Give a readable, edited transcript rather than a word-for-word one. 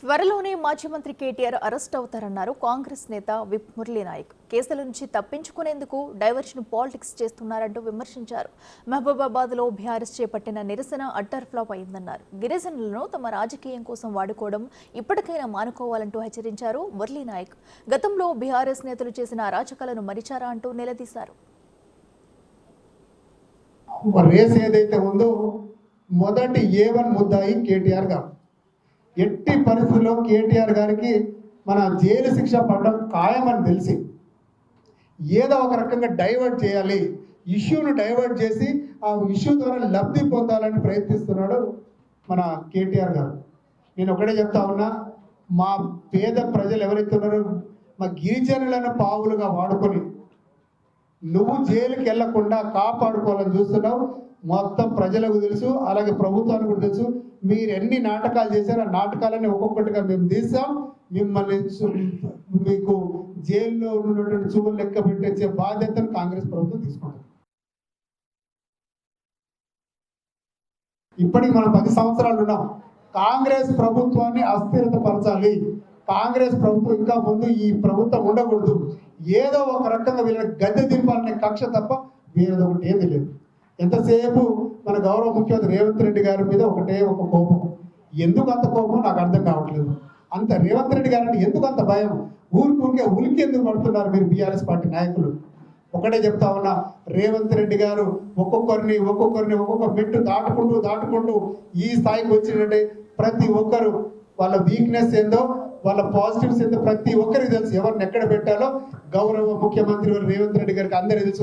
త్వరలోనే మాజీ మంత్రి కేటీఆర్ అరెస్ట్ అవుతారన్నారు కాంగ్రెస్ నేత విప్ మురళీనాయక్. కేసుల నుంచి తప్పించుకునేందుకు డైవర్షన్ పాలిటిక్స్ చేస్తున్నారంటూ విమర్శించారు. మహబూబాబాద్లో బీఆర్ఎస్ చేపట్టిన నిరసన అట్టర్ ఫ్లాప్ అయిందన్నారు. గిరిజనులను తమ రాజకీయం కోసం వాడుకోవడం ఇప్పటికైనా మానుకోవాలంటూ హెచ్చరించారు మురళీనాయక్. గతంలో బీఆర్ఎస్ నేతలు చేసిన అరాచకాలను మరిచారా అంటూ నిలదీశారు. రేస్ ఏదైతే ఉందో మొదటి A1 ముద్దాయి కేటీఆర్ గారు. ఎట్టి పరిస్థితుల్లో కేటీఆర్ గారికి మన జైలు శిక్ష పడడం ఖాయమని తెలిసి ఏదో ఒక రకంగా డైవర్ట్ చేయాలి, ఇష్యూను డైవర్ట్ చేసి ఆ ఇష్యూ ద్వారా లబ్ధి పొందాలని ప్రయత్నిస్తున్నాడు మన కేటీఆర్ గారు. నేను ఒకటే చెప్తా ఉన్నా, మా పేద ప్రజలు ఎవరైతే ఉన్నారో మా గిరిజనులను పావులుగా వాడుకొని నువ్వు జైలుకి వెళ్లకుండా కాపాడుకోవాలని చూస్తున్నావు. మొత్తం ప్రజలకు తెలుసు, అలాగే ప్రభుత్వానికి కూడా తెలుసు. మీరు ఎన్ని నాటకాలు చేశారో ఆ నాటకాలని ఒక్కొక్కటిగా మేము తీసాం. మిమ్మల్ని మీకు జైల్లో ఉన్నటువంటి చూపులు లెక్క పెట్టే బాధ్యతను కాంగ్రెస్ ప్రభుత్వం తీసుకుంటుంది. ఇప్పటికి మనం 10 సంవత్సరాలు ఉన్నాం. కాంగ్రెస్ ప్రభుత్వాన్ని అస్థిరత పరచాలి. కాంగ్రెస్ ప్రభుత్వం ఇంకా ముందు ఈ ప్రభుత్వం ఉండకూడదు. ఏదో ఒక రకంగా వీళ్ళని గద్దె దింపాలనే కక్ష తప్ప వేరేది ఒకటి ఏది లేదు. ఎంతసేపు మన గౌరవ ముఖ్యమంత్రి రేవంత్ రెడ్డి గారి మీద ఒకటే ఒక కోపం. ఎందుకు అంత కోపం నాకు అర్థం కావట్లేదు. అంత రేవంత్ రెడ్డి గారిని ఎందుకు అంత భయం? ఊరికే ఉలికి ఎందుకు పడుతున్నారు మీరు బీఆర్ఎస్ పార్టీ నాయకులు? ఒకటే చెప్తా ఉన్నా, రేవంత్ రెడ్డి గారు ఒక్కొక్క మెట్టు దాటుకుంటూ ఈ స్థాయికి వచ్చినట్టే ప్రతి ఒక్కరు వాళ్ళ వీక్నెస్ ఏందో, వాళ్ళ పాజిటివ్స్ ఏందో ప్రతి ఒక్కరికి తెలుసు. ఎవరిని ఎక్కడ పెట్టాలో గౌరవ ముఖ్యమంత్రి రేవంత్ రెడ్డి గారికి అందరికీ తెలుసు.